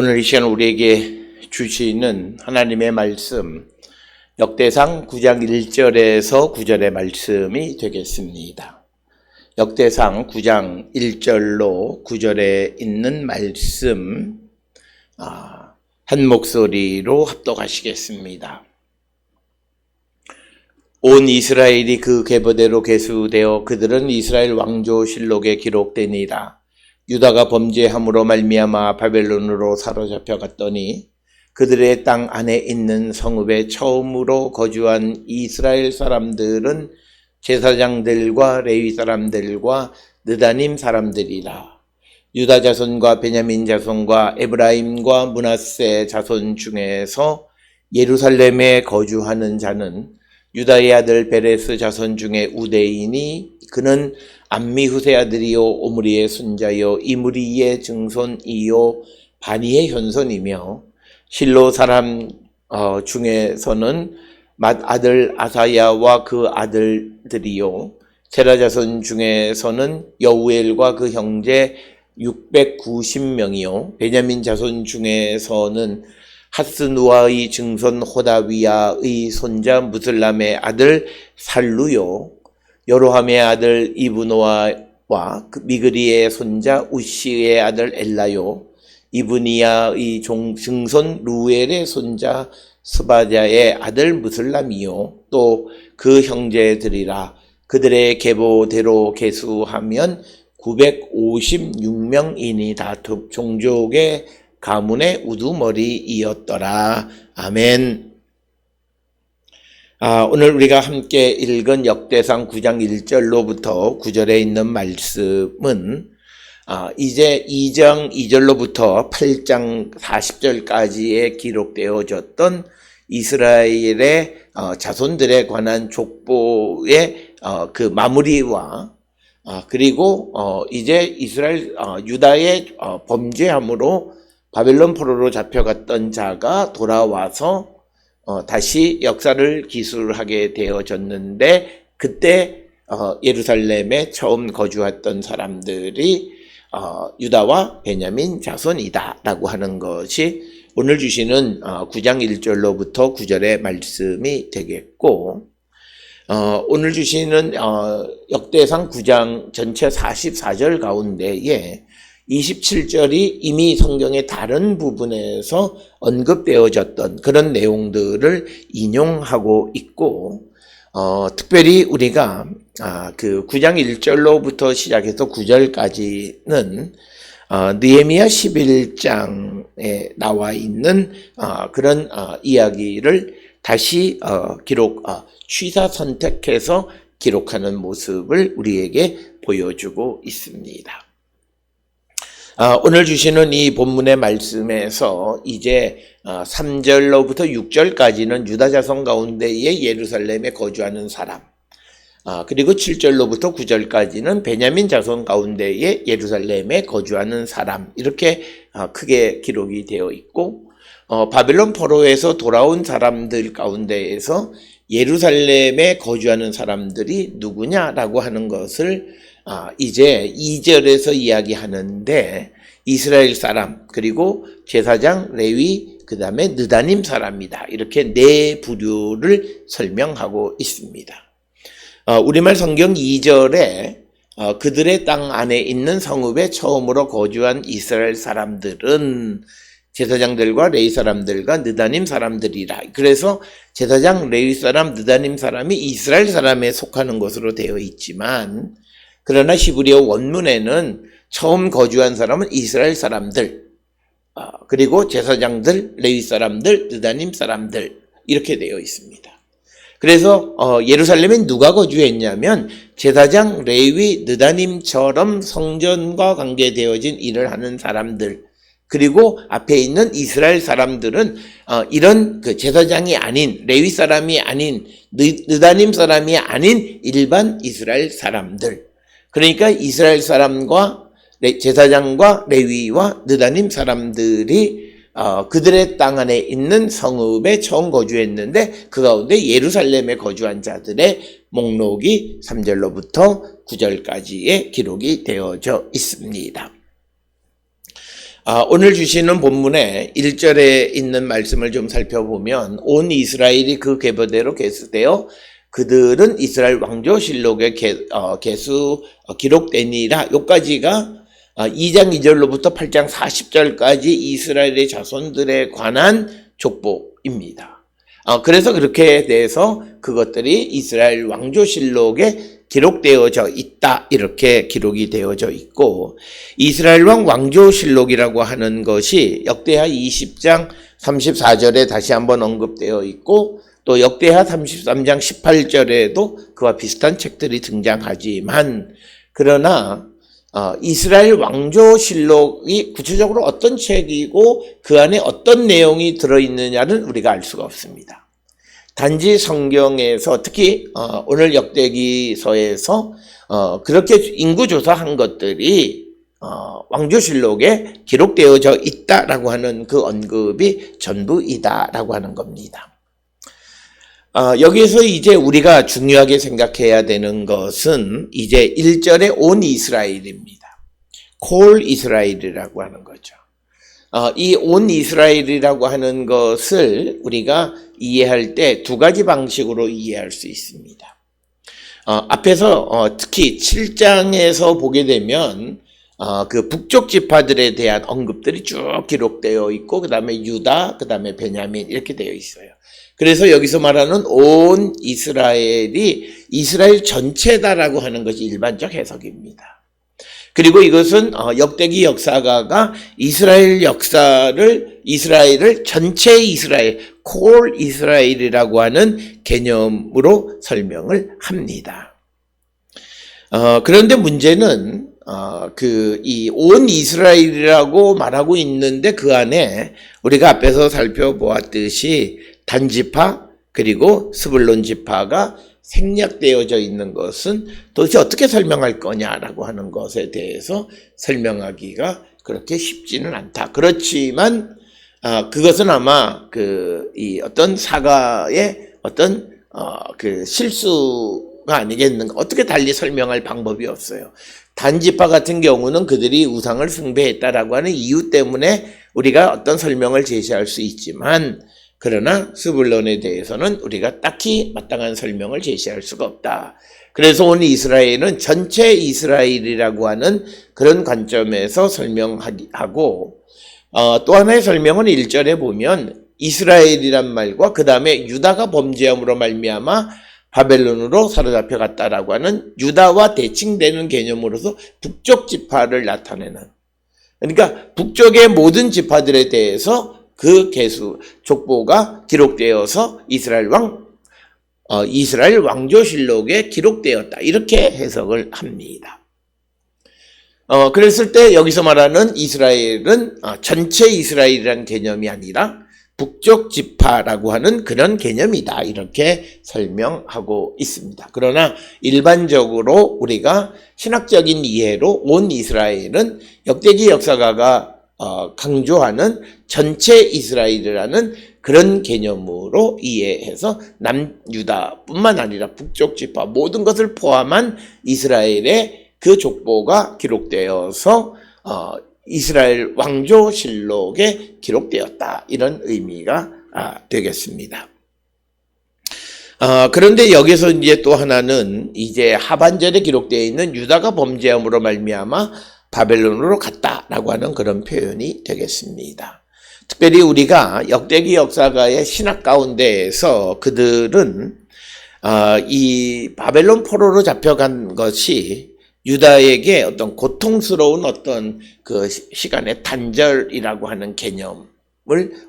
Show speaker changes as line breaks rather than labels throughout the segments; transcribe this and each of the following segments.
오늘 이 시간 우리에게 주시는 하나님의 말씀, 역대상 9장 1절에서 9절의 말씀이 되겠습니다. 역대상 9장 1절로 9절에 있는 말씀 한 목소리로 합독하시겠습니다. 온 이스라엘이 그 계보대로 계수되어 그들은 이스라엘 왕조 실록에 기록되니라. 유다가 범죄함으로 말미암아 바벨론으로 사로잡혀 갔더니 그들의 땅 안에 있는 성읍에 처음으로 거주한 이스라엘 사람들은 제사장들과 레위 사람들과 느다님 사람들이라. 유다 자손과 베냐민 자손과 에브라임과 므낫세 자손 중에서 예루살렘에 거주하는 자는 유다의 아들 베레스 자손 중에 우대이니 그는 암미후세 아들이요 오므리의 손자요 이므리의 증손이요 바니의 현손이며 실로 사람 중에서는 맏 아들 아사야와 그 아들들이요 세라 자손 중에서는 여우엘과 그 형제 690명이요 베냐민 자손 중에서는 하스누아의 증손 호다위야의 손자 무슬람의 아들 살루요 여로함의 아들 이브노아와 미그리의 손자 우시의 아들 엘라요 이브니야의 증손 루엘의 손자 스바자의 아들 무슬람이요 또 그 형제들이라. 그들의 계보대로 계수하면 956명이니 다 종족의 가문의 우두머리이었더라. 아멘. 오늘 우리가 함께 읽은 역대상 9장 1절로부터 9절에 있는 말씀은 이제 2장 2절로부터 8장 40절까지에 기록되어졌던 이스라엘의 자손들에 관한 족보의 그 마무리와 그리고 이제 이스라엘 유다의 범죄함으로 바벨론 포로로 잡혀갔던 자가 돌아와서 다시 역사를 기술하게 되어졌는데 그때 예루살렘에 처음 거주했던 사람들이 유다와 베냐민 자손이다 라고 하는 것이 오늘 주시는 9장 1절로부터 9절의 말씀이 되겠고 오늘 주시는 역대상 9장 전체 44절 가운데에 27절이 이미 성경의 다른 부분에서 언급되어졌던 그런 내용들을 인용하고 있고 특별히 우리가 그 9장 1절로부터 시작해서 9절까지는 느헤미야 11장에 나와 있는 그런 이야기를 다시 취사 선택해서 기록하는 모습을 우리에게 보여주고 있습니다. 오늘 주시는 이 본문의 말씀에서 이제 3절로부터 6절까지는 유다 자손 가운데에 예루살렘에 거주하는 사람, 그리고 7절로부터 9절까지는 베냐민 자손 가운데에 예루살렘에 거주하는 사람, 이렇게 크게 기록이 되어 있고 바벨론 포로에서 돌아온 사람들 가운데에서 예루살렘에 거주하는 사람들이 누구냐라고 하는 것을 이제 2절에서 이야기하는데 이스라엘 사람, 그리고 제사장, 레위, 그 다음에 느다님 사람이다. 이렇게 네 부류를 설명하고 있습니다. 우리말 성경 2절에 그들의 땅 안에 있는 성읍에 처음으로 거주한 이스라엘 사람들은 제사장들과 레위 사람들과 느다님 사람들이라. 그래서 제사장, 레위 사람, 느다님 사람이 이스라엘 사람에 속하는 것으로 되어 있지만 그러나 히브리어 원문에는 처음 거주한 사람은 이스라엘 사람들, 그리고 제사장들, 레위 사람들, 느다님 사람들 이렇게 되어 있습니다. 그래서 예루살렘에 누가 거주했냐면 제사장, 레위, 느다님처럼 성전과 관계되어진 일을 하는 사람들, 그리고 앞에 있는 이스라엘 사람들은 이런 그 제사장이 아닌, 레위 사람이 아닌, 느다님 사람이 아닌 일반 이스라엘 사람들. 그러니까 이스라엘 사람과 제사장과 레위와 느다님 사람들이 그들의 땅 안에 있는 성읍에 처음 거주했는데 그 가운데 예루살렘에 거주한 자들의 목록이 3절로부터 9절까지의 기록이 되어져 있습니다. 오늘 주시는 본문의 1절에 있는 말씀을 좀 살펴보면 온 이스라엘이 그 계보대로 계수되어 그들은 이스라엘 왕조실록에 기록되니라. 여기까지가 2장 2절로부터 8장 40절까지 이스라엘의 자손들에 관한 족보입니다. 그래서 그렇게 돼서 그것들이 이스라엘 왕조실록에 기록되어져 있다, 이렇게 기록이 되어져 있고, 이스라엘 왕 왕조실록이라고 하는 것이 역대하 20장 34절에 다시 한번 언급되어 있고, 또 역대하 33장 18절에도 그와 비슷한 책들이 등장하지만, 그러나 이스라엘 왕조실록이 구체적으로 어떤 책이고 그 안에 어떤 내용이 들어있느냐는 우리가 알 수가 없습니다. 단지 성경에서, 특히 오늘 역대기서에서 그렇게 인구조사한 것들이 왕조실록에 기록되어져 있다라고 하는 그 언급이 전부이다라고 하는 겁니다. 여기서 이제 우리가 중요하게 생각해야 되는 것은 이제 1절에 온 이스라엘입니다. 콜 이스라엘이라고 하는 거죠. 이 온 이스라엘이라고 하는 것을 우리가 이해할 때 두 가지 방식으로 이해할 수 있습니다. 앞에서 특히 7장에서 보게 되면 그 북쪽 지파들에 대한 언급들이 쭉 기록되어 있고, 그 다음에 유다, 그 다음에 베냐민 이렇게 되어 있어요. 그래서 여기서 말하는 온 이스라엘이 이스라엘 전체다라고 하는 것이 일반적 해석입니다. 그리고 이것은 역대기 역사가가 이스라엘을 전체 이스라엘, 콜 이스라엘이라고 하는 개념으로 설명을 합니다. 그런데 문제는 이 온 이스라엘이라고 말하고 있는데 그 안에 우리가 앞에서 살펴보았듯이 단지파 그리고 스불론 지파가 생략되어져 있는 것은 도대체 어떻게 설명할 거냐라고 하는 것에 대해서 설명하기가 그렇게 쉽지는 않다. 그렇지만 그것은 아마 이 어떤 사가의 어떤 그 실수가 아니겠는가. 어떻게 달리 설명할 방법이 없어요. 단지파 같은 경우는 그들이 우상을 숭배했다라고 하는 이유 때문에 우리가 어떤 설명을 제시할 수 있지만, 그러나 스불론에 대해서는 우리가 딱히 마땅한 설명을 제시할 수가 없다. 그래서 온 이스라엘은 전체 이스라엘이라고 하는 그런 관점에서 설명하고, 또 하나의 설명은 1절에 보면 이스라엘이란 말과 그 다음에 유다가 범죄함으로 말미암아 바벨론으로 사로잡혀 갔다라고 하는 유다와 대칭되는 개념으로서 북쪽 지파를 나타내는, 그러니까 북쪽의 모든 지파들에 대해서 그 족보가 기록되어서 이스라엘 왕조실록에 기록되었다, 이렇게 해석을 합니다. 그랬을 때 여기서 말하는 이스라엘은 전체 이스라엘이라는 개념이 아니라 북쪽 지파라고 하는 그런 개념이다, 이렇게 설명하고 있습니다. 그러나 일반적으로 우리가 신학적인 이해로 온 이스라엘은 역대기 역사가가 강조하는 전체 이스라엘이라는 그런 개념으로 이해해서 남유다뿐만 아니라 북쪽 지파 모든 것을 포함한 이스라엘의 그 족보가 기록되어서 이스라엘 왕조실록에 기록되었다, 이런 의미가 되겠습니다. 그런데 여기서 이제 또 하나는 이제 하반절에 기록되어 있는 유다가 범죄함으로 말미암아 바벨론으로 갔다라고 하는 그런 표현이 되겠습니다. 특별히 우리가 역대기 역사가의 신학 가운데에서 그들은 이 바벨론 포로로 잡혀간 것이 유다에게 어떤 고통스러운 어떤 그 시간의 단절이라고 하는 개념을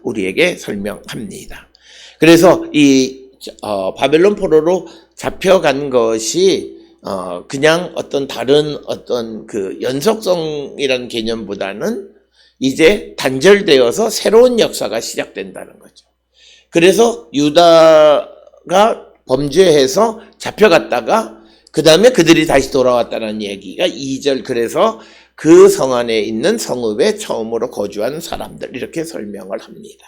우리에게 설명합니다. 그래서 이 바벨론 포로로 잡혀간 것이 그냥 어떤 다른 어떤 그 연속성이라는 개념보다는 이제 단절되어서 새로운 역사가 시작된다는 거죠. 그래서 유다가 범죄해서 잡혀갔다가 그 다음에 그들이 다시 돌아왔다는 얘기가 2절, 그래서 그 성 안에 있는 성읍에 처음으로 거주한 사람들, 이렇게 설명을 합니다.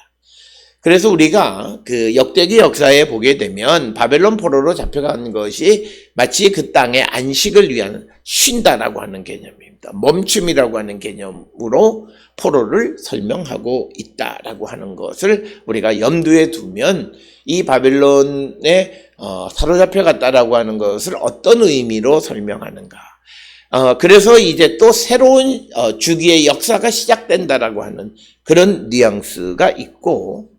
그래서 우리가 그 역대기 역사에 보게 되면 바벨론 포로로 잡혀간 것이 마치 그 땅의 안식을 위한 쉰다라고 하는 개념입니다. 멈춤이라고 하는 개념으로 포로를 설명하고 있다라고 하는 것을 우리가 염두에 두면 이 바벨론에 사로잡혀갔다라고 하는 것을 어떤 의미로 설명하는가. 그래서 이제 또 새로운 주기의 역사가 시작된다라고 하는 그런 뉘앙스가 있고,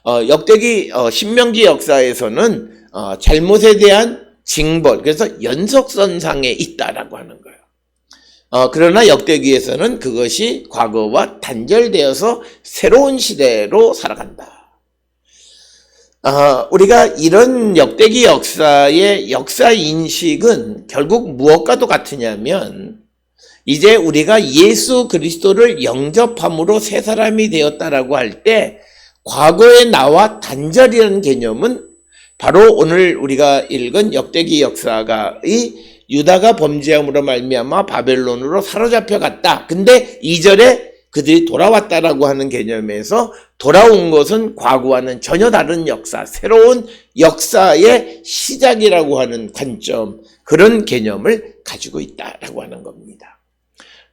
역대기 신명기 역사에서는 잘못에 대한 징벌, 그래서 연속선상에 있다라고 하는 거예요. 그러나 역대기에서는 그것이 과거와 단절되어서 새로운 시대로 살아간다. 우리가 이런 역대기 역사의 역사 인식은 결국 무엇과도 같으냐면, 이제 우리가 예수 그리스도를 영접함으로 새 사람이 되었다라고 할 때 과거의 나와 단절이라는 개념은 바로 오늘 우리가 읽은 역대기 역사가의 유다가 범죄함으로 말미암아 바벨론으로 사로잡혀갔다. 근데 2절에 그들이 돌아왔다라고 하는 개념에서 돌아온 것은 과거와는 전혀 다른 역사, 새로운 역사의 시작이라고 하는 관점, 그런 개념을 가지고 있다라고 하는 겁니다.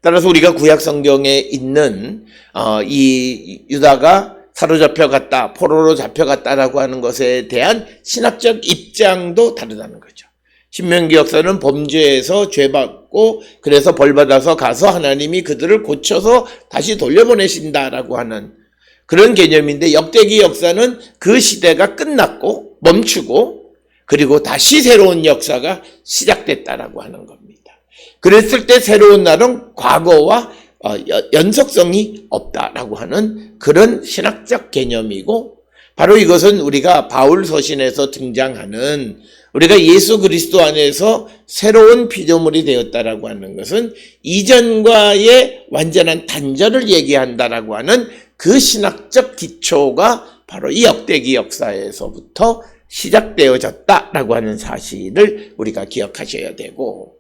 따라서 우리가 구약 성경에 있는 이 유다가 사로잡혀갔다, 포로로 잡혀갔다라고 하는 것에 대한 신학적 입장도 다르다는 거죠. 신명기 역사는 범죄에서 죄받고 그래서 벌받아서 가서 하나님이 그들을 고쳐서 다시 돌려보내신다라고 하는 그런 개념인데, 역대기 역사는 그 시대가 끝났고 멈추고 그리고 다시 새로운 역사가 시작됐다라고 하는 겁니다. 그랬을 때 새로운 날은 과거와 연속성이 없다라고 하는 그런 신학적 개념이고, 바로 이것은 우리가 바울 서신에서 등장하는 우리가 예수 그리스도 안에서 새로운 피조물이 되었다라고 하는 것은 이전과의 완전한 단절을 얘기한다라고 하는 그 신학적 기초가 바로 이 역대기 역사에서부터 시작되어졌다라고 하는 사실을 우리가 기억하셔야 되고,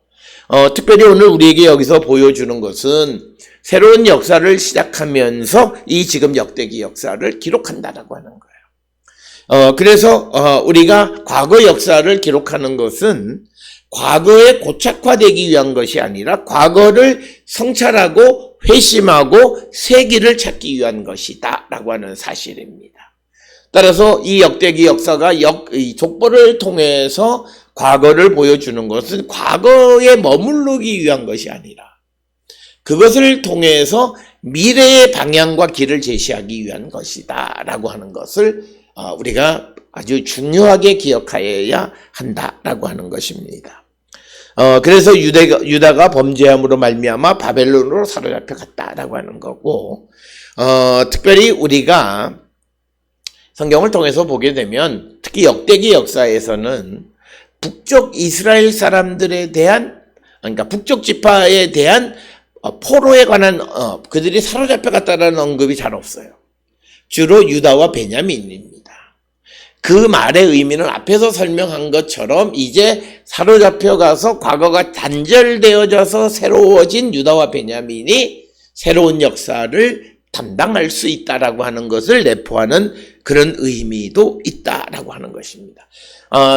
특별히 오늘 우리에게 여기서 보여주는 것은 새로운 역사를 시작하면서 이 지금 역대기 역사를 기록한다라고 하는 거예요. 그래서 우리가 과거 역사를 기록하는 것은 과거에 고착화되기 위한 것이 아니라 과거를 성찰하고 회심하고 새 길을 찾기 위한 것이다 라고 하는 사실입니다. 따라서 이 역대기 역사가 이 족보를 통해서 과거를 보여주는 것은 과거에 머무르기 위한 것이 아니라 그것을 통해서 미래의 방향과 길을 제시하기 위한 것이다 라고 하는 것을 우리가 아주 중요하게 기억하여야 한다라고 하는 것입니다. 그래서 유다가 범죄함으로 말미암아 바벨론으로 사로잡혀 갔다라고 하는 거고, 특별히 우리가 성경을 통해서 보게 되면 특히 역대기 역사에서는 북쪽 이스라엘 사람들에 대한, 그러니까 북쪽 지파에 대한 포로에 관한 그들이 사로잡혀 갔다라는 언급이 잘 없어요. 주로 유다와 베냐민입니다. 그 말의 의미는 앞에서 설명한 것처럼 이제 사로잡혀 가서 과거가 단절되어져서 새로워진 유다와 베냐민이 새로운 역사를 담당할 수 있다라고 하는 것을 내포하는 그런 의미도 있다라고 하는 것입니다.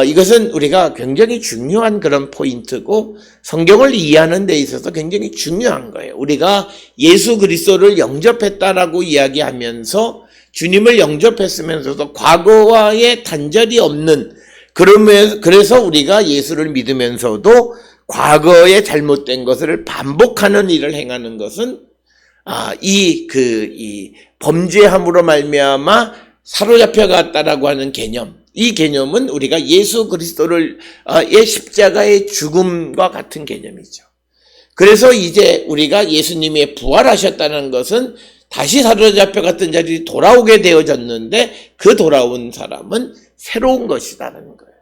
이것은 우리가 굉장히 중요한 그런 포인트고 성경을 이해하는 데 있어서 굉장히 중요한 거예요. 우리가 예수 그리스도를 영접했다라고 이야기하면서 주님을 영접했으면서도 과거와의 단절이 없는, 그래서 우리가 예수를 믿으면서도 과거에 잘못된 것을 반복하는 일을 행하는 것은 이 범죄함으로 말미암아 사로잡혀갔다라고 하는 개념, 이 개념은 우리가 예수 그리스도의 십자가의 죽음과 같은 개념이죠. 그래서 이제 우리가 예수님이 부활하셨다는 것은 다시 사로잡혀갔던 자리에 돌아오게 되어졌는데 그 돌아온 사람은 새로운 것이라는 거예요.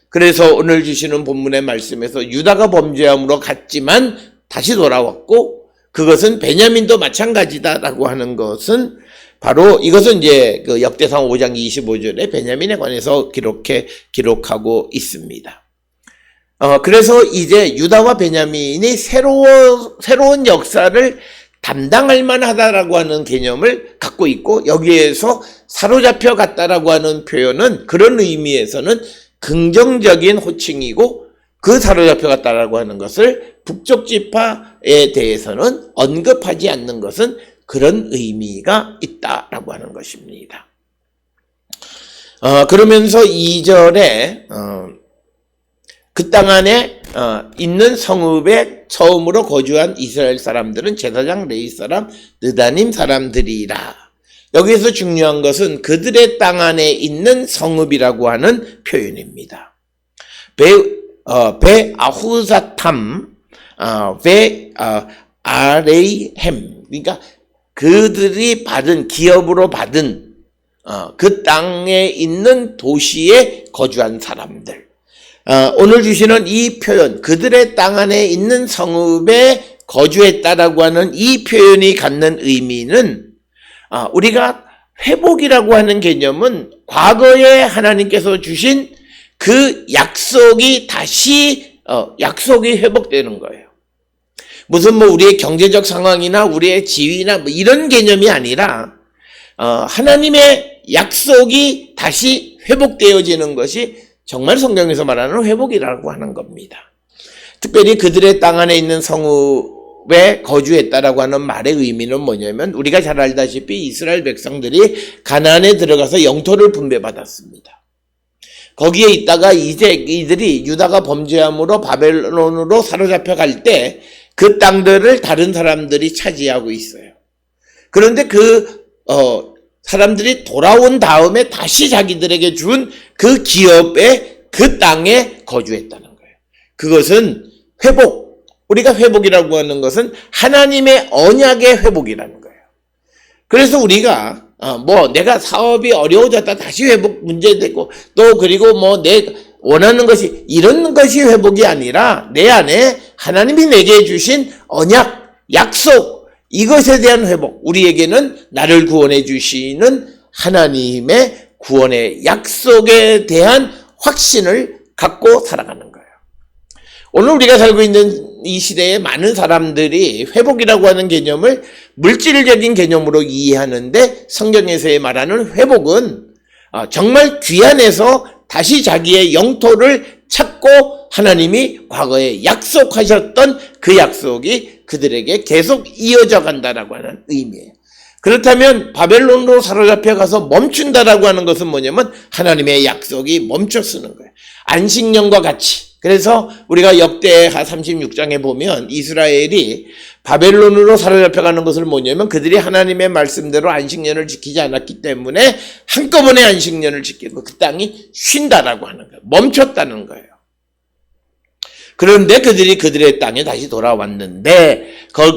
그래서 오늘 주시는 본문의 말씀에서 유다가 범죄함으로 갔지만 다시 돌아왔고, 그것은 베냐민도 마찬가지다라고 하는 것은 바로 이것은 이제 그 역대상 5장 25절에 베냐민에 관해서 기록하고 있습니다. 그래서 이제 유다와 베냐민이 새로운 역사를 담당할 만하다라고 하는 개념을 갖고 있고, 여기에서 사로잡혀 갔다라고 하는 표현은 그런 의미에서는 긍정적인 호칭이고, 그 사로잡혀 갔다라고 하는 것을 북쪽 지파에 대해서는 언급하지 않는 것은 그런 의미가 있다라고 하는 것입니다. 그러면서 2절에 그 땅 안에 있는 성읍에 처음으로 거주한 이스라엘 사람들은 제사장 레위 사람 느다님 사람들이라. 여기에서 중요한 것은 그들의 땅 안에 있는 성읍이라고 하는 표현입니다. 베아후사탐, 아레이햄, 그러니까 그들이 받은, 기업으로 받은 그 땅에 있는 도시에 거주한 사람들. 오늘 주시는 이 표현, 그들의 땅 안에 있는 성읍에 거주했다라고 하는 이 표현이 갖는 의미는, 우리가 회복이라고 하는 개념은 과거에 하나님께서 주신 그 약속이 다시 약속이 회복되는 거예요. 무슨 우리의 경제적 상황이나 우리의 지위나 이런 개념이 아니라 하나님의 약속이 다시 회복되어지는 것이 정말 성경에서 말하는 회복이라고 하는 겁니다. 특별히 그들의 땅 안에 있는 성읍에 거주했다라고 하는 말의 의미는 뭐냐면, 우리가 잘 알다시피 이스라엘 백성들이 가나안에 들어가서 영토를 분배받았습니다. 거기에 있다가 이제 이들이 유다가 범죄함으로 바벨론으로 사로잡혀 갈 때 그 땅들을 다른 사람들이 차지하고 있어요. 그런데 그 사람들이 돌아온 다음에 다시 자기들에게 준 그 기업에, 그 땅에 거주했다는 거예요. 그것은 회복, 우리가 회복이라고 하는 것은 하나님의 언약의 회복이라는 거예요. 그래서 우리가 내가 사업이 어려워졌다 다시 회복 문제되고, 또 그리고 내 원하는 것이, 이런 것이 회복이 아니라 내 안에 하나님이 내게 주신 언약, 약속, 이것에 대한 회복, 우리에게는 나를 구원해 주시는 하나님의 구원의 약속에 대한 확신을 갖고 살아가는 거예요. 오늘 우리가 살고 있는 이 시대에 많은 사람들이 회복이라고 하는 개념을 물질적인 개념으로 이해하는데, 성경에서 말하는 회복은 정말 귀환해서 다시 자기의 영토를 찾고 하나님이 과거에 약속하셨던 그 약속이 그들에게 계속 이어져 간다라고 하는 의미예요. 그렇다면 바벨론으로 사로잡혀 가서 멈춘다라고 하는 것은 뭐냐면, 하나님의 약속이 멈춰서는 거예요. 안식년과 같이. 그래서 우리가 역대하 36장에 보면 이스라엘이 바벨론으로 사로잡혀 가는 것을 뭐냐면, 그들이 하나님의 말씀대로 안식년을 지키지 않았기 때문에 한꺼번에 안식년을 지키고 그 땅이 쉰다라고 하는 거예요. 멈췄다는 거예요. 그런데 그들의 땅에 다시 돌아왔는데,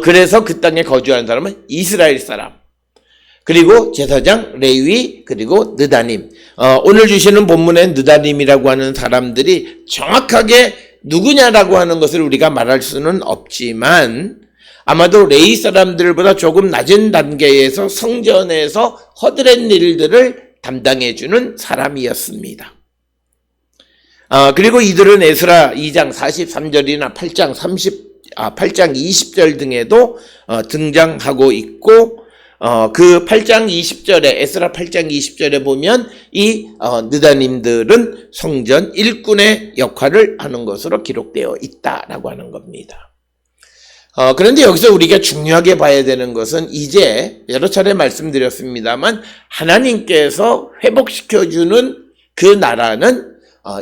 그래서 그 땅에 거주하는 사람은 이스라엘 사람, 그리고 제사장 레위, 그리고 느다님. 오늘 주시는 본문의 느다님이라고 하는 사람들이 정확하게 누구냐라고 하는 것을 우리가 말할 수는 없지만, 아마도 레위 사람들보다 조금 낮은 단계에서 성전에서 허드렛 일들을 담당해주는 사람이었습니다. 그리고 이들은 에스라 2장 43절이나 8장 20절 등에도 등장하고 있고, 그 8장 20절에, 에스라 8장 20절에 보면 이 느다님들은 성전 일꾼의 역할을 하는 것으로 기록되어 있다라고 하는 겁니다. 그런데 여기서 우리가 중요하게 봐야 되는 것은, 이제 여러 차례 말씀드렸습니다만 하나님께서 회복시켜주는 그 나라는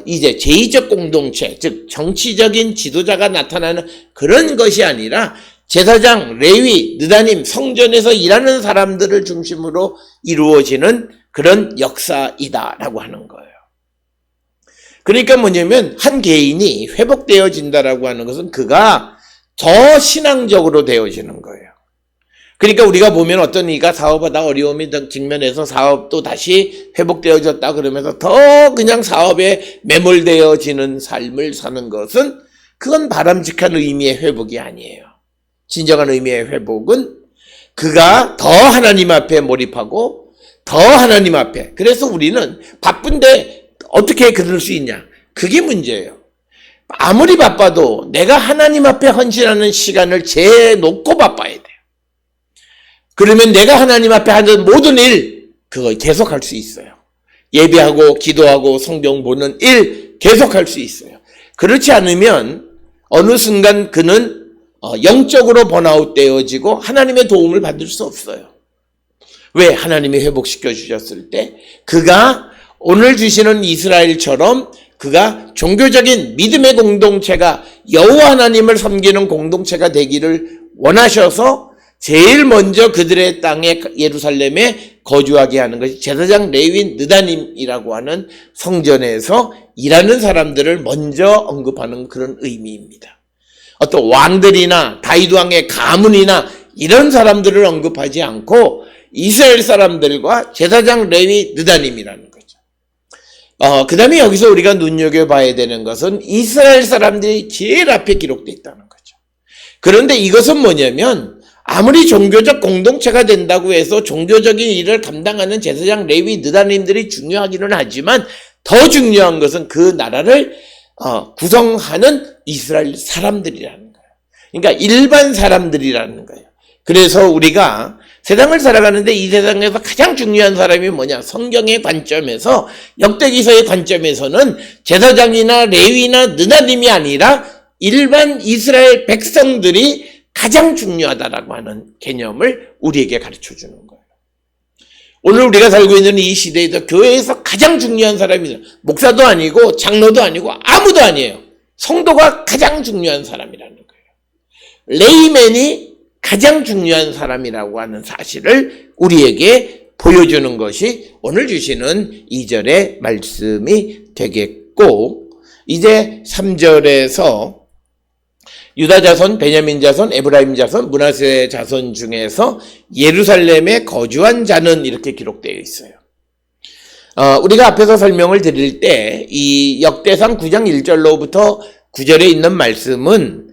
이제 제2적 공동체, 즉 정치적인 지도자가 나타나는 그런 것이 아니라 제사장, 레위, 느다님, 성전에서 일하는 사람들을 중심으로 이루어지는 그런 역사이다라고 하는 거예요. 그러니까 뭐냐면, 한 개인이 회복되어진다라고 하는 것은 그가 더 신앙적으로 되어지는 거예요. 그러니까 우리가 보면 어떤 이가 사업하다 어려움이 직면해서 사업도 다시 회복되어졌다 그러면서 더 그냥 사업에 매몰되어지는 삶을 사는 것은, 그건 바람직한 의미의 회복이 아니에요. 진정한 의미의 회복은 그가 더 하나님 앞에 몰입하고 더 하나님 앞에, 그래서 우리는 바쁜데 어떻게 그럴 수 있냐, 그게 문제예요. 아무리 바빠도 내가 하나님 앞에 헌신하는 시간을 재놓고 바빠야 돼요. 그러면 내가 하나님 앞에 하는 모든 일, 그거 계속할 수 있어요. 예배하고 기도하고 성경 보는 일 계속할 수 있어요. 그렇지 않으면 어느 순간 그는 영적으로 번아웃 되어지고 하나님의 도움을 받을 수 없어요. 왜? 하나님이 회복시켜 주셨을 때 그가 오늘 주시는 이스라엘처럼 그가 종교적인 믿음의 공동체가 여호와 하나님을 섬기는 공동체가 되기를 원하셔서 제일 먼저 그들의 땅에 예루살렘에 거주하게 하는 것이 제사장 레위 느다님이라고 하는 성전에서 일하는 사람들을 먼저 언급하는 그런 의미입니다. 어떤 왕들이나 다윗 왕의 가문이나 이런 사람들을 언급하지 않고 이스라엘 사람들과 제사장 레위 느다님이라는 거죠. 그 다음에 여기서 우리가 눈여겨봐야 되는 것은 이스라엘 사람들이 제일 앞에 기록되어 있다는 거죠. 그런데 이것은 뭐냐면 아무리 종교적 공동체가 된다고 해서 종교적인 일을 감당하는 제사장 레위 느다님들이 중요하기는 하지만 더 중요한 것은 그 나라를 구성하는 이스라엘 사람들이라는 거예요. 그러니까 일반 사람들이라는 거예요. 그래서 우리가 세상을 살아가는데 이 세상에서 가장 중요한 사람이 뭐냐? 성경의 관점에서, 역대기서의 관점에서는 제사장이나 레위나 느다님이 아니라 일반 이스라엘 백성들이 가장 중요하다라고 하는 개념을 우리에게 가르쳐 주는 거예요. 오늘 우리가 살고 있는 이 시대에서 교회에서 가장 중요한 사람이 목사도 아니고 장로도 아니고 아무도 아니에요. 성도가 가장 중요한 사람이라는 거예요. 레이맨이 가장 중요한 사람이라고 하는 사실을 우리에게 보여주는 것이 오늘 주시는 2절의 말씀이 되겠고, 이제 3절에서 유다 자손, 베냐민 자손, 에브라임 자손, 므낫세 자손 중에서 예루살렘에 거주한 자는 이렇게 기록되어 있어요. 우리가 앞에서 설명을 드릴 때 이 역대상 9장 1절로부터 9절에 있는 말씀은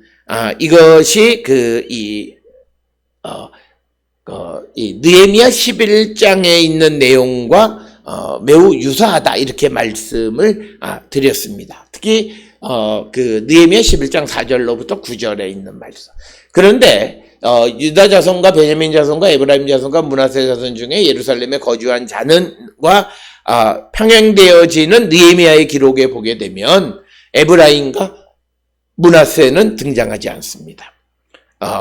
이것이 이 느헤미야 11장에 있는 내용과 매우 유사하다 이렇게 말씀을 드렸습니다. 특히 그 느헤미야 11장 4절로부터 9절에 있는 말씀. 그런데 유다 자손과 베냐민 자손과 에브라임 자손과 므낫세 자손 중에 예루살렘에 거주한 자는과 평행되어지는 느헤미야의 기록에 보게 되면 에브라임과 므낫세는 등장하지 않습니다.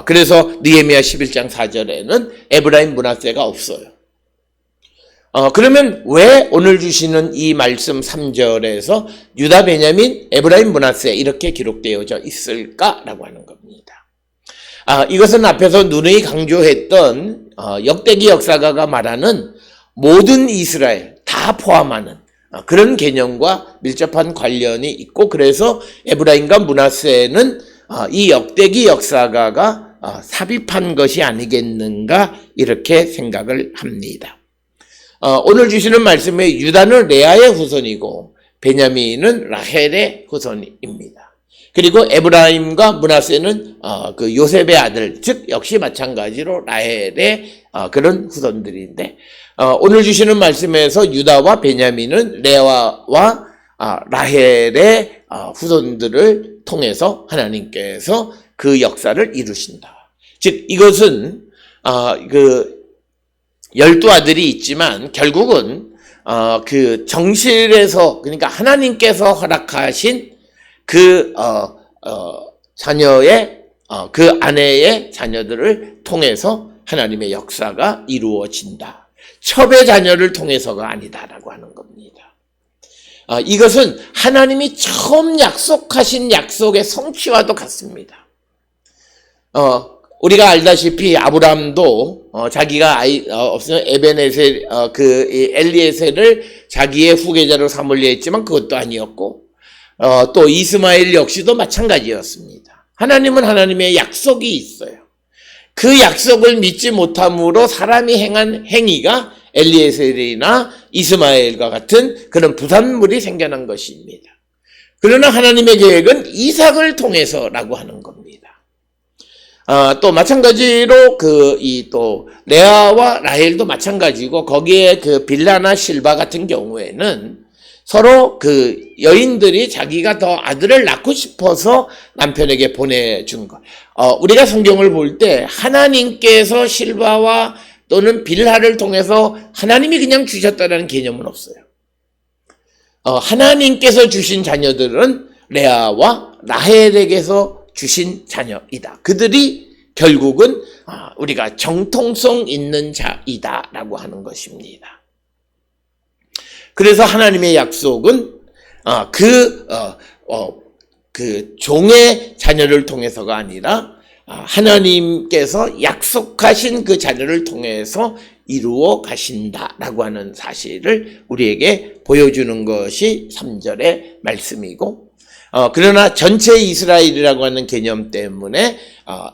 그래서 느헤미야 11장 4절에는 에브라임 므낫세가 없어요. 그러면 왜 오늘 주시는 이 말씀 3절에서 유다, 베냐민, 에브라임, 므낫세 이렇게 기록되어져 있을까라고 하는 겁니다. 이것은 앞에서 누누이 강조했던 역대기 역사가가 말하는 모든 이스라엘 다 포함하는 그런 개념과 밀접한 관련이 있고, 그래서 에브라임과 므낫세는 이 역대기 역사가가 삽입한 것이 아니겠는가 이렇게 생각을 합니다. 오늘 주시는 말씀에 유다는 레아의 후손이고 베냐민은 라헬의 후손입니다. 그리고 에브라임과 므낫세는 그 요셉의 아들, 즉 역시 마찬가지로 라헬의 그런 후손들인데, 오늘 주시는 말씀에서 유다와 베냐민은 레아와 라헬의 후손들을 통해서 하나님께서 그 역사를 이루신다. 즉 이것은 그 12아들이 있지만 결국은 그 정실에서, 그러니까 하나님께서 허락하신 그 자녀의 그 아내의 자녀들을 통해서 하나님의 역사가 이루어진다. 첩의 자녀를 통해서가 아니다라고 하는 겁니다. 이것은 하나님이 처음 약속하신 약속의 성취와도 같습니다. 우리가 알다시피 아브라함도 자기가 아이 없으면 에벤에셀 엘리에셀을 자기의 후계자로 삼으려 했지만 그것도 아니었고, 또 이스마엘 역시도 마찬가지였습니다. 하나님은 하나님의 약속이 있어요. 그 약속을 믿지 못함으로 사람이 행한 행위가 엘리에셀이나 이스마엘과 같은 그런 부산물이 생겨난 것입니다. 그러나 하나님의 계획은 이삭을 통해서라고 하는 겁니다. 또 마찬가지로 또 레아와 라헬도 마찬가지고, 거기에 그 빌라나 실바 같은 경우에는 서로 그 여인들이 자기가 더 아들을 낳고 싶어서 남편에게 보내준 것. 우리가 성경을 볼 때 하나님께서 실바와 또는 빌하를 통해서 하나님이 그냥 주셨다는 개념은 없어요. 하나님께서 주신 자녀들은 레아와 라헬에게서 주신 자녀이다. 그들이 결국은 우리가 정통성 있는 자이다라고 하는 것입니다. 그래서 하나님의 약속은 그 종의 자녀를 통해서가 아니라 하나님께서 약속하신 그 자녀를 통해서 이루어 가신다라고 하는 사실을 우리에게 보여주는 것이 3절의 말씀이고, 그러나 전체 이스라엘이라고 하는 개념 때문에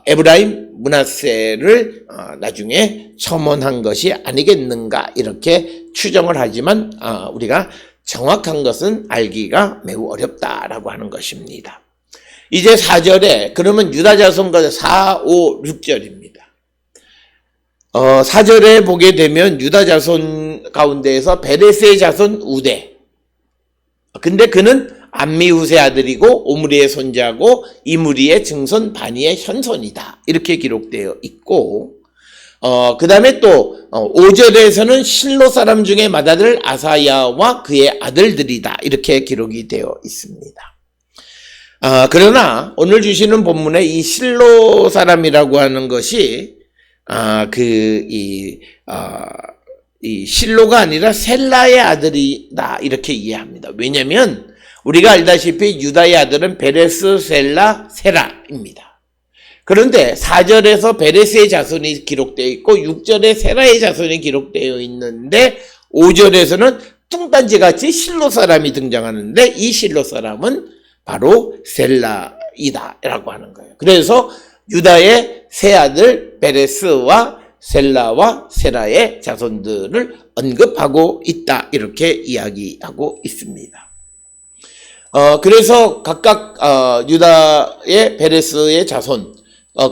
에브라임, 므낫세를 나중에 첨언한 것이 아니겠는가 이렇게 추정을 하지만 우리가 정확한 것은 알기가 매우 어렵다라고 하는 것입니다. 이제 4절에 그러면 유다 자손과 4, 5, 6절입니다. 4절에 보게 되면 유다 자손 가운데에서 베레스의 자손 우대. 근데 그는 암미후세 아들이고 오므리의 손자고 이므리의 증손 바니의 현손이다. 이렇게 기록되어 있고, 그 다음에 또 5절에서는 실로 사람 중에 맏아들 아사야와 그의 아들들이다. 이렇게 기록이 되어 있습니다. 그러나 오늘 주시는 본문에 이 실로 사람이라고 하는 것이 이 실로가 아니라 셀라의 아들이다 이렇게 이해합니다. 왜냐하면 우리가 알다시피 유다의 아들은 베레스, 셀라, 세라입니다. 그런데 4절에서 베레스의 자손이 기록되어 있고 6절에 세라의 자손이 기록되어 있는데 5절에서는 뚱딴지같이 실로 사람이 등장하는데 이 실로 사람은 바로 셀라이다 라고 하는 거예요. 그래서 유다의 세 아들 베레스와 셀라와 세라의 자손들을 언급하고 있다 이렇게 이야기하고 있습니다. 그래서 각각 유다의 베레스의 자손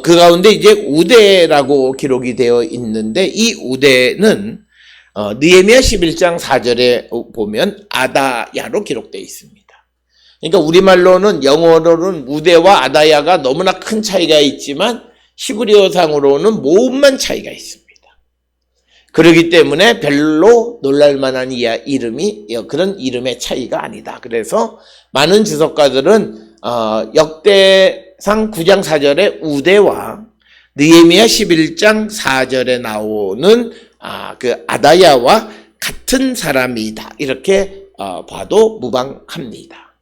그 가운데 이제 우대라고 기록이 되어 있는데 이 우대는 느헤미야 11장 4절에 보면 아다야로 기록되어 있습니다. 그러니까 우리말로는 영어로는 우대와 아다야가 너무나 큰 차이가 있지만 히브리어상으로는 모음만 차이가 있습니다. 그렇기 때문에 별로 놀랄만한 이름이 그런 이름의 차이가 아니다. 그래서 많은 주석가들은 역대상 9장 4절의 우대와 느헤미야 11장 4절에 나오는 그 아다야와 같은 사람이다. 이렇게 봐도 무방합니다.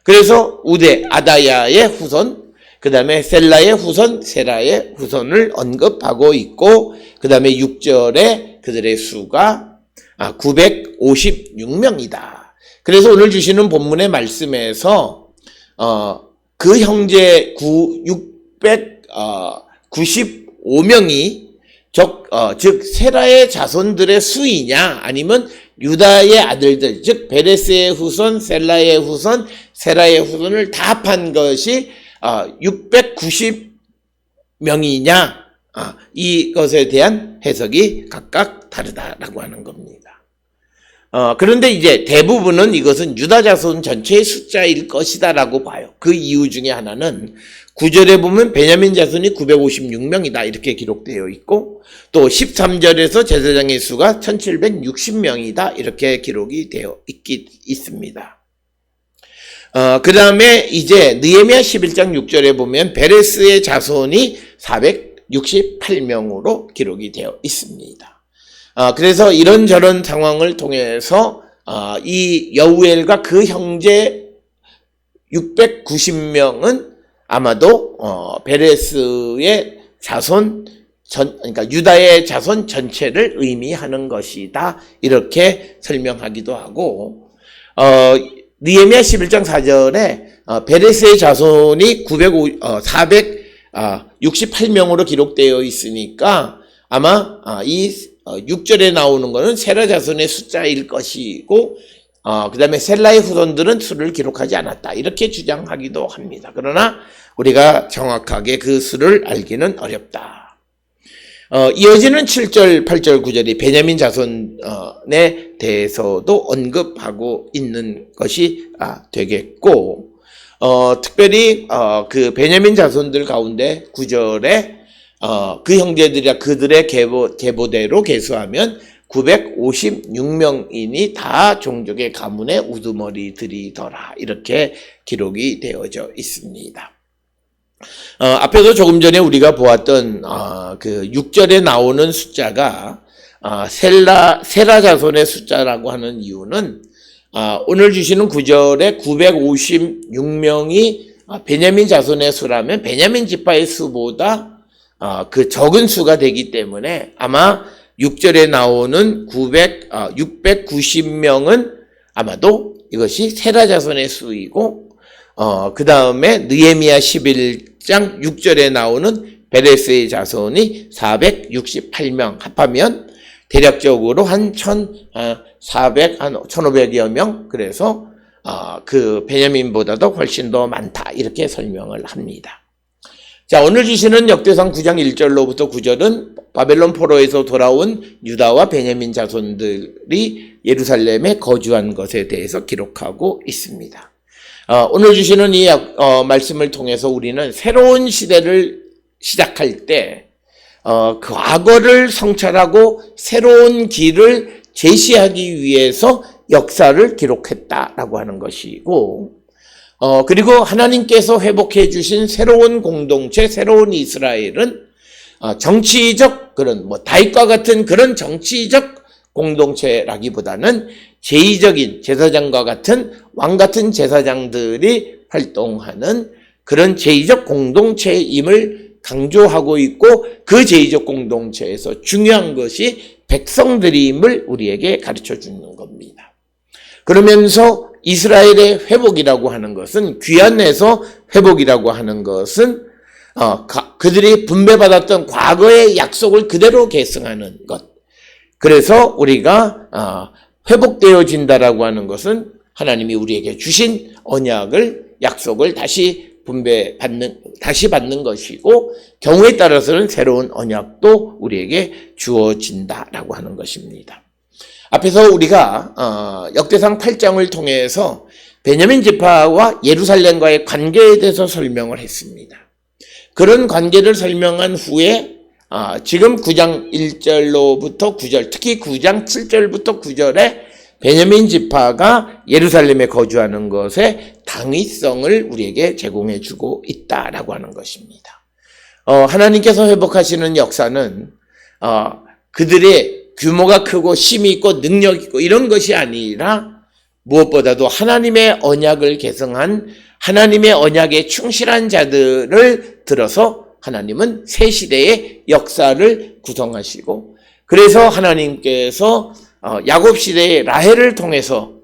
그래서 우대, 아다야의 후손, 그 다음에 셀라의 후손, 세라의 후손을 언급하고 있고, 그 다음에 6절에 그들의 수가 956명이다. 그래서 오늘 주시는 본문의 말씀에서 그 형제 695명이 즉 세라의 자손들의 수이냐 아니면 유다의 아들들 즉 베레스의 후손, 셀라의 후손, 세라의 후손을 다 합한 것이 690명이냐 이것에 대한 해석이 각각 다르다라고 하는 겁니다. 그런데 이제 대부분은 이것은 유다 자손 전체의 숫자일 것이다라고 봐요. 그 이유 중에 하나는 9절에 보면 베냐민 자손이 956명이다 이렇게 기록되어 있고 또 13절에서 제사장의 수가 1760명이다 이렇게 기록이 되어 있습니다. 그 다음에 이제 느헤미야 11장 6절에 보면 베레스의 자손이 468명으로 기록이 되어 있습니다. 그래서 이런저런 상황을 통해서 이 여우엘과 그 형제 690명은 아마도 베레스의 자손 그러니까 유다의 자손 전체를 의미하는 것이다 이렇게 설명하기도 하고 느헤미야 11장 4절에 베레스의 자손이 468명으로 기록되어 있으니까 아마 이 6절에 나오는 것은 세라 자손의 숫자일 것이고 그 다음에 셀라의 후손들은 수를 기록하지 않았다 이렇게 주장하기도 합니다. 그러나 우리가 정확하게 그 수를 알기는 어렵다. 이어지는 7절, 8절, 9절이 베냐민 자손에 대해서도 언급하고 있는 것이 되겠고 특별히 그 베냐민 자손들 가운데 9절에 그 형제들이야 그들의 계보대로 계수하면 956명이니 다 종족의 가문의 우두머리들이더라. 이렇게 기록이 되어져 있습니다. 앞에서 조금 전에 우리가 보았던 그 6절에 나오는 숫자가 세라 자손의 숫자라고 하는 이유는 오늘 주시는 9절에 956명이 베냐민 자손의 수라면 베냐민 지파의 수보다 그 적은 수가 되기 때문에 아마 6절에 나오는 690명은 아마도 이것이 세라 자손의 수이고 그 다음에 느헤미야 11장 6절에 나오는 베레스의 자손이 468명 합하면 대략적으로 한 1500여 명, 그래서 그 베냐민보다도 훨씬 더 많다 이렇게 설명을 합니다. 자, 오늘 주시는 역대상 9장 1절로부터 9절은 바벨론 포로에서 돌아온 유다와 베냐민 자손들이 예루살렘에 거주한 것에 대해서 기록하고 있습니다. 오늘 주시는 이 말씀을 통해서 우리는 새로운 시대를 시작할 때 과거를 성찰하고 새로운 길을 제시하기 위해서 역사를 기록했다라고 하는 것이고, 그리고 하나님께서 회복해 주신 새로운 공동체, 새로운 이스라엘은 정치적 그런 다윗과 같은 그런 정치적 공동체라기보다는 제의적인 제사장과 같은 왕 같은 제사장들이 활동하는 그런 제의적 공동체임을 강조하고 있고, 그 제의적 공동체에서 중요한 것이 백성들임을 우리에게 가르쳐 주는 겁니다. 그러면서 이스라엘의 회복이라고 하는 것은, 귀환에서 회복이라고 하는 것은 그들이 분배받았던 과거의 약속을 그대로 계승하는 것. 그래서 우리가 회복되어진다라고 하는 것은 하나님이 우리에게 주신 언약을, 약속을 다시 받는 것이고, 경우에 따라서는 새로운 언약도 우리에게 주어진다라고 하는 것입니다. 앞에서 우리가 역대상 8장을 통해서 베냐민 지파와 예루살렘과의 관계에 대해서 설명을 했습니다. 그런 관계를 설명한 후에 지금 9장 1절로부터 9절, 특히 9장 7절부터 9절에 베냐민 지파가 예루살렘에 거주하는 것의 당위성을 우리에게 제공해 주고 있다라고 하는 것입니다. 하나님께서 회복하시는 역사는 그들의 규모가 크고 힘이 있고 능력이 있고 이런 것이 아니라 무엇보다도 하나님의 언약을 계승한, 하나님의 언약에 충실한 자들을 들어서 하나님은 새 시대의 역사를 구성하시고, 그래서 하나님께서 야곱 시대의 라헬을 통해서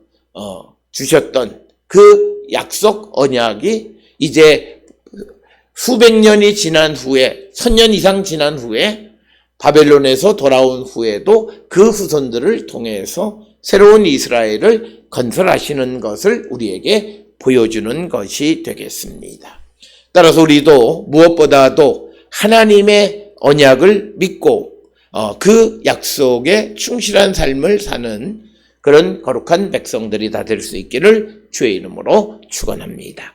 주셨던 그 약속 언약이 이제 수백 년이 지난 후에, 1000년 이상 지난 후에 바벨론에서 돌아온 후에도 그 후손들을 통해서 새로운 이스라엘을 건설하시는 것을 우리에게 보여주는 것이 되겠습니다. 따라서 우리도 무엇보다도 하나님의 언약을 믿고 그 약속에 충실한 삶을 사는 그런 거룩한 백성들이 다 될 수 있기를 주의 이름으로 축원합니다.